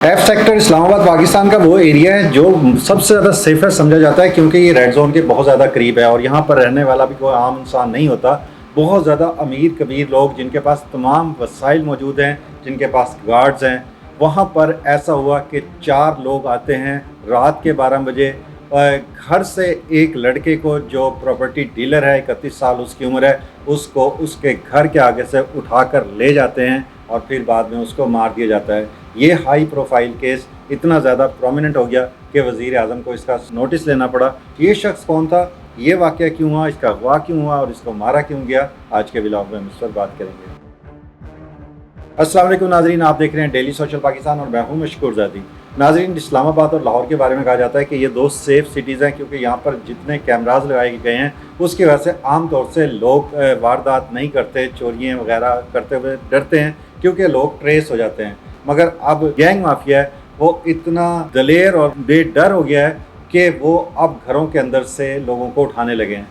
F sector Islamabad Pakistan का वो area है जो सबसे ज़्यादा सेफेस्ट समझा जाता है, क्योंकि ये रेड जोन के बहुत ज़्यादा करीब है और यहाँ पर रहने वाला भी कोई आम इंसान नहीं होता। बहुत ज़्यादा अमीर कबीर लोग जिनके पास तमाम वसाइल मौजूद हैं, जिनके पास गार्ड्स हैं। वहाँ पर ऐसा हुआ कि 4 लोग आते हैं रात के 12 बजे, घर से एक लड़के को जो प्रॉपर्टी डीलर है, 31 साल उसकी उम्र है, उसको उसके घर के आगे से उठाकर ले जाते हैं और फिर बाद में उसको मार दिया जाता है। ये हाई प्रोफाइल केस इतना ज़्यादा प्रोमिनेंट हो गया कि वज़ीर आज़म को इसका नोटिस लेना पड़ा। ये शख्स कौन था, ये वाक़या क्यों हुआ, इसका अगवा क्यों हुआ और इसको मारा क्यों गया, आज के व्लॉग में हम इस पर बात करेंगे। अस्सलाम वालेकुम नाज़रीन, आप देख रहे हैं डेली सोशल पाकिस्तान और मैं हूं मशकूर ज़ादी। नाज़रीन, इस्लामाबाद और लाहौर के बारे में कहा जाता है कि ये 2 सेफ़ सिटीज़ हैं, क्योंकि यहाँ पर जितने कैमराज लगाए गए हैं उसकी वजह से आम तौर से लोग वारदात नहीं करते, चोरियाँ वगैरह करते हुए डरते हैं क्योंकि लोग ट्रेस हो जाते हैं। मगर अब गैंग माफिया है वो इतना दलेर और बेडर हो गया है कि वो अब घरों के अंदर से लोगों को उठाने लगे हैं।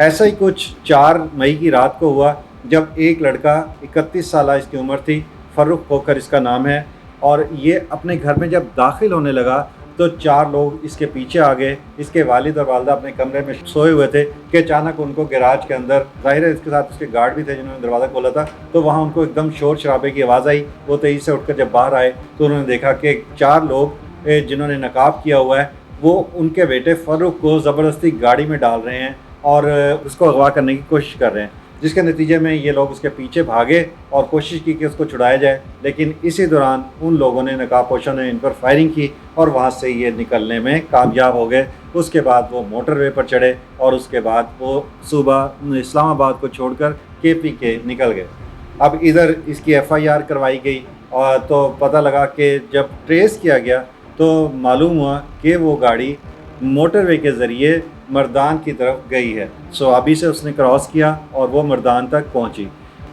ऐसा ही कुछ 4 मई की रात को हुआ जब एक लड़का 31 साल इसकी उम्र थी, फ़र्रुख खोकर इसका नाम है, और ये अपने घर में जब दाखिल होने लगा तो 4 लोग इसके पीछे आ गए। इसके वालिद और वालदा अपने कमरे में सोए हुए थे कि अचानक उनको गैराज के अंदर, ज़ाहिर है इसके साथ उसके गार्ड भी थे जिन्होंने दरवाज़ा खोला था, तो वहाँ उनको एकदम शोर शराबे की आवाज़ आई। वो तेज़ी से उठकर जब बाहर आए तो उन्होंने देखा कि 4 लोग जिन्होंने नकाब किया हुआ है वो उनके बेटे फ़र्रुख को ज़बरदस्ती गाड़ी में डाल रहे हैं और उसको अगवा करने की कोशिश कर रहे हैं, जिसके नतीजे में ये लोग उसके पीछे भागे और कोशिश की कि उसको छुड़ाया जाए। लेकिन इसी दौरान उन लोगों ने, नकाबपोशों ने इन पर फायरिंग की और वहाँ से ये निकलने में कामयाब हो गए। उसके बाद वो मोटरवे पर चढ़े और उसके बाद वो सुबह इस्लामाबाद को छोड़कर KP के निकल गए। अब इधर इसकी FIR करवाई गई और तो पता लगा कि जब ट्रेस किया गया तो मालूम हुआ कि वो गाड़ी मोटरवे के ज़रिए मर्दान की तरफ गई है। स्वाबी से उसने क्रॉस किया और वो मर्दान तक पहुंची।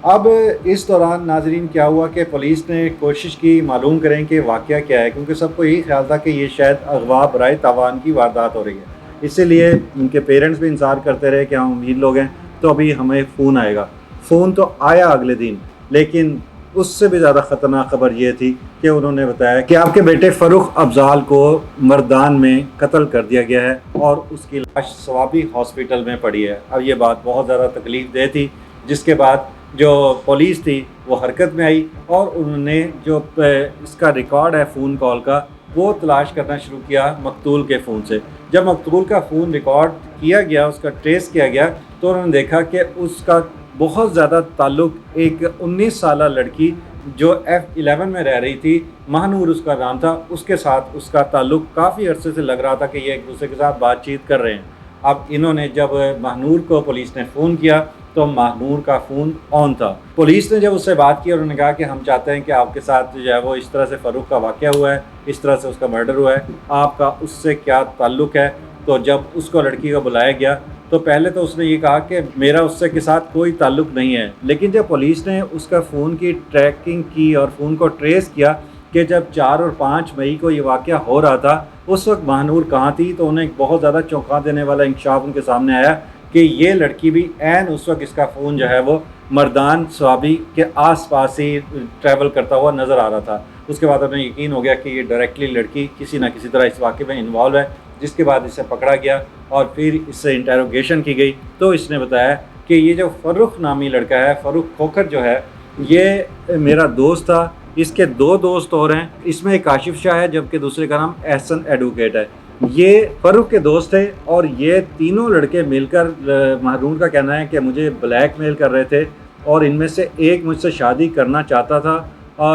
अब इस दौरान नाजरीन क्या हुआ कि पुलिस ने कोशिश की मालूम करें कि वाक़या क्या है, क्योंकि सबको यही ख्याल था कि ये शायद अगवा बराए तावान की वारदात हो रही है। इसीलिए उनके पेरेंट्स भी इंतज़ार करते रहे कि हम अमीर लोग हैं तो अभी हमें फ़ोन आएगा। फ़ोन तो आया अगले दिन, लेकिन उससे भी ज़्यादा ख़तरनाक खबर ये थी कि उन्होंने बताया कि आपके बेटे फ़र्रुख अफजाल को मर्दान में कत्ल कर दिया गया है और उसकी लाश स्वाबी हॉस्पिटल में पड़ी है। अब ये बात बहुत ज़्यादा तकलीफ़ दे थी, जिसके बाद जो पुलिस थी वो हरकत में आई और उन्होंने जो इसका रिकॉर्ड है फ़ोन कॉल का वो तलाश करना शुरू किया मकतूल के फ़ोन से। जब मकतूल का फ़ोन रिकॉर्ड किया गया, उसका ट्रेस किया गया, तो उन्होंने देखा कि उसका बहुत ज़्यादा ताल्लुक़ एक 19 साला लड़की जो F11 में रह रही थी, महानूर उसका नाम था, उसके साथ उसका ताल्लुक़ काफ़ी अरसे से लग रहा था कि ये एक दूसरे के साथ बातचीत कर रहे हैं। अब इन्होंने जब महानूर को पुलिस ने फ़ोन किया तो महानूर का फ़ोन ऑन था। पुलिस ने जब उससे बात की और उन्होंने कहा कि हम चाहते हैं कि आपके साथ जो है वो इस तरह से फ़र्रुख का वाक़या हुआ है, इस तरह से उसका मर्डर हुआ है, आपका उससे क्या ताल्लुक़ है। तो जब उसको लड़की को बुलाया गया तो पहले तो उसने ये कहा कि मेरा उससे के साथ कोई ताल्लुक़ नहीं है, लेकिन जब पुलिस ने उसका फ़ोन की ट्रैकिंग की और फ़ोन को ट्रेस किया कि जब 4 और 5 मई को ये वाक़या हो रहा था उस वक्त महानूर कहाँ थी, तो उन्हें एक बहुत ज़्यादा चौंका देने वाला इंकशाफ उनके सामने आया कि ये लड़की भी ऐन उस वक्त इसका फ़ोन जो है वो मर्दान स्वाबी के आसपास ही ट्रैवल करता हुआ नज़र आ रहा था। उसके बाद हमें यकीन हो गया कि ये डायरेक्टली लड़की किसी न किसी तरह इस वाक़े में इन्वॉल्व है, जिसके बाद इसे पकड़ा गया और फिर इससे इंटेरोगेशन की गई। तो इसने बताया कि ये जो फ़र्रुख नामी लड़का है, फ़र्रुख खोखर जो है, ये मेरा दोस्त था, इसके 2 दोस्त और हैं, इसमें एक काशिफ शाह है जबकि दूसरे का नाम एहसन एडवोकेट है। ये फ़र्रुख के दोस्त थे और ये तीनों लड़के मिलकर, महानूर का कहना है कि मुझे ब्लैकमेल कर रहे थे और इनमें से एक मुझसे शादी करना चाहता था,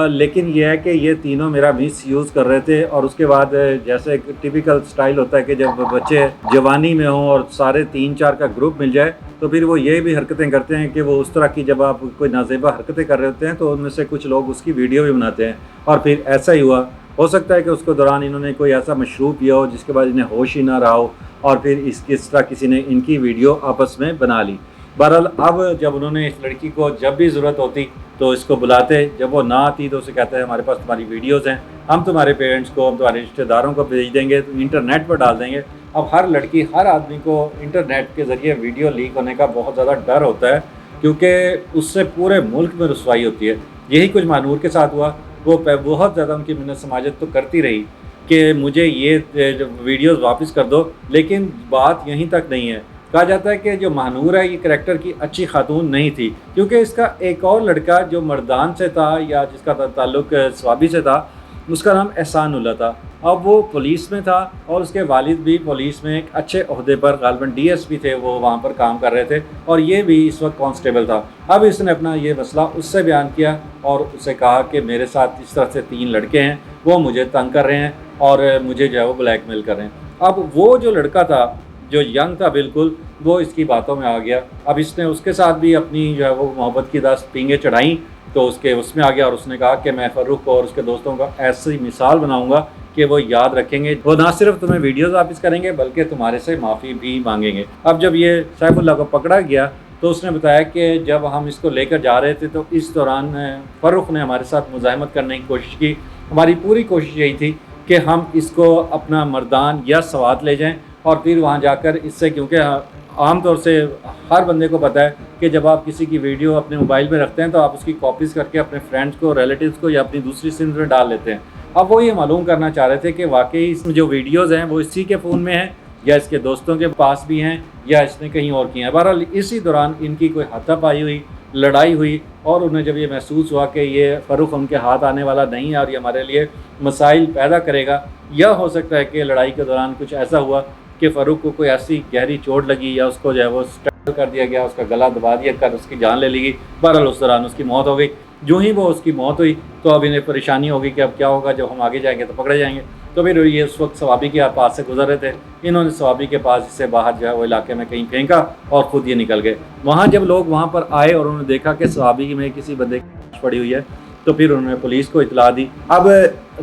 लेकिन यह है कि ये तीनों मेरा मिसयूज़ कर रहे थे। और उसके बाद जैसे एक टिपिकल स्टाइल होता है कि जब बच्चे जवानी में हों और सारे 3-4 का ग्रुप मिल जाए तो फिर वो ये भी हरकतें करते हैं कि वो उस तरह की, जब आप कोई नाज़ेबा हरकतें कर रहे होते हैं तो उनमें से कुछ लोग उसकी वीडियो भी बनाते हैं। और फिर ऐसा ही हुआ, हो सकता है कि उसके दौरान इन्होंने कोई ऐसा मशरूब पिया हो जिसके बाद इन्हें होश ही ना रहा हो और फिर इस तरह किसी ने इनकी वीडियो आपस में बना ली। बहरहाल अब जब उन्होंने इस लड़की को जब भी ज़रूरत होती तो इसको बुलाते, जब वो ना आती तो उसे कहते हैं हमारे पास तुम्हारी वीडियोज़ हैं, हम तुम्हारे पेरेंट्स को, हम तुम्हारे रिश्तेदारों को भेज देंगे, तो इंटरनेट पर डाल देंगे। अब हर लड़की, हर आदमी को इंटरनेट के ज़रिए वीडियो लीक होने का बहुत ज़्यादा डर होता है, क्योंकि उससे पूरे मुल्क में रुसवाई होती है। यही कुछ महानूर के साथ हुआ। वो बहुत ज़्यादा उनकी मिन्नत समाजत तो करती रही कि मुझे ये जो वीडियोस वापस कर दो, लेकिन बात यहीं तक नहीं है। कहा जाता है कि जो महानूर है ये करैक्टर की अच्छी खातून नहीं थी, क्योंकि इसका एक और लड़का जो मर्दान से था या जिसका ताल्लुक़ स्वाबी से था, उसका नाम एहसानुल्लाह था। अब वो पुलिस में था और उसके वालिद भी पुलिस में एक अच्छे ओहदे पर गालिबन डीएसपी थे, वो वहाँ पर काम कर रहे थे और ये भी इस वक्त कांस्टेबल था। अब इसने अपना ये मसला उससे बयान किया और उससे कहा कि मेरे साथ इस तरह से 3 लड़के हैं, वो मुझे तंग कर रहे हैं और मुझे जो है वो ब्लैकमेल कर रहे हैं। अब वो जो लड़का था, जो यंग था बिल्कुल, वो इसकी बातों में आ गया। अब इसने उसके साथ भी अपनी जो है वो मोहब्बत की 10 पींगे चढ़ाई, तो उसके उसमें आ गया और उसने कहा कि मैं फ़र्रुख को और उसके दोस्तों का ऐसी मिसाल बनाऊंगा कि वो याद रखेंगे, वो ना सिर्फ तुम्हें वीडियोज़ वापस करेंगे बल्कि तुम्हारे से माफ़ी भी मांगेंगे। अब जब ये सैफुल्लाह को पकड़ा गया तो उसने बताया कि जब हम इसको लेकर जा रहे थे तो इस दौरान फ़र्रुख ने हमारे साथ मुज़ाहमत करने की कोशिश की। हमारी पूरी कोशिश यही थी कि हम इसको अपना मर्दान या सवात ले जाएँ और फिर वहाँ जाकर इससे, क्योंकि आम तौर से हर बंदे को पता है कि जब आप किसी की वीडियो अपने मोबाइल में रखते हैं तो आप उसकी कॉपीज़ करके अपने फ्रेंड्स को, रिलेटिव्स को या अपनी दूसरी सिम में डाल लेते हैं। अब वो ये मालूम करना चाह रहे थे कि वाकई इसमें जो वीडियोज़ हैं वो इसी के फ़ोन में हैं या इसके दोस्तों के पास भी हैं या इसने कहीं और किए हैं। बहरहाल इसी दौरान इनकी कोई हाथापाई हुई, लड़ाई हुई और उन्हें जब ये महसूस हुआ कि ये फ़र्रुख उनके हाथ आने वाला नहीं है और ये हमारे लिए मसाइल पैदा करेगा, या हो सकता है कि लड़ाई के दौरान कुछ ऐसा हुआ कि फ़र्रुख को कोई ऐसी गहरी चोट लगी या उसको जो है वो स्ट्रैगल कर दिया गया, उसका गला दबा दिया कर उसकी जान ले ली गई। बहरहाल उस दौरान उसकी मौत हो गई। जो ही वो उसकी मौत हुई तो अब इन्हें परेशानी होगी कि अब क्या होगा, जब हम आगे जाएंगे तो पकड़े जाएंगे। तो फिर ये उस वक्त सवाबी के पास से गुजर रहे थे, इन्होंने सवाबी के पास इससे बाहर जो है वो इलाके में कहीं फेंका और ख़ुद ये निकल गए। वहाँ जब लोग वहाँ पर आए और उन्होंने देखा कि सवाबी में किसी बंदे की लाश पड़ी हुई है तो फिर उन्होंने पुलिस को इतला दी। अब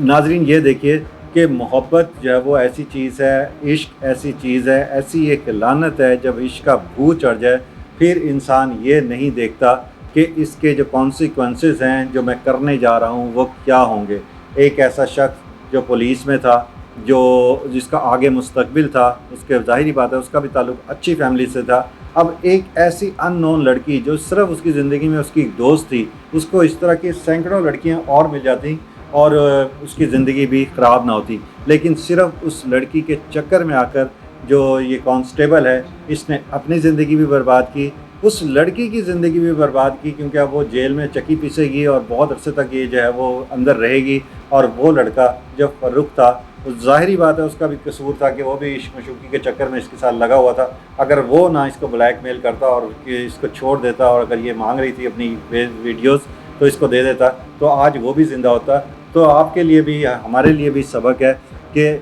नाजरीन ये देखिए कि मोहब्बत जो है वो ऐसी चीज़ है, इश्क ऐसी चीज़ है, ऐसी एक लानत है, जब इश्क का भूत चढ़ जाए फिर इंसान ये नहीं देखता कि इसके जो कॉन्सिक्वेंसेस हैं जो मैं करने जा रहा हूँ वो क्या होंगे। एक ऐसा शख्स जो पुलिस में था, जो जिसका आगे मुस्तकबिल था, उसके ज़ाहिरी बात है उसका भी ताल्लुक़ अच्छी फैमिली से था। अब एक ऐसी अननोन लड़की जो सिर्फ उसकी ज़िंदगी में उसकी दोस्त थी, उसको इस तरह की सैकड़ों लड़कियाँ और मिल जाती और उसकी ज़िंदगी भी ख़राब ना होती, लेकिन सिर्फ उस लड़की के चक्कर में आकर जो ये कांस्टेबल है इसने अपनी ज़िंदगी भी बर्बाद की, उस लड़की की ज़िंदगी भी बर्बाद की, क्योंकि अब वो जेल में चक्की पीसेगी और बहुत अरसे तक ये जो है वो अंदर रहेगी। और वो लड़का जो फ़र्रुख था, तो ज़ाहिरी बात है उसका भी कसूर था कि वो भी इश्क मशूक़ी के चक्कर में इसके साथ लगा हुआ था। अगर वो ना इसको ब्लैकमेल करता और इसको छोड़ देता और अगर ये मांग रही थी अपनी वीडियोज़ तो इसको दे देता तो आज वो भी ज़िंदा होता। तो आपके लिए भी, हमारे लिए भी सबक है कि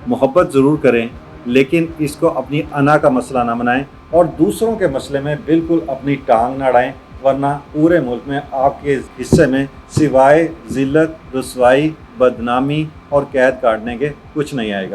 मोहब्बत ज़रूर करें, लेकिन इसको अपनी अना का मसला ना बनाएं और दूसरों के मसले में बिल्कुल अपनी टांग ना अड़ाएं, वरना पूरे मुल्क में आपके हिस्से में सिवाय ज़िल्लत, रुसवाई, बदनामी और कैद काटने के कुछ नहीं आएगा।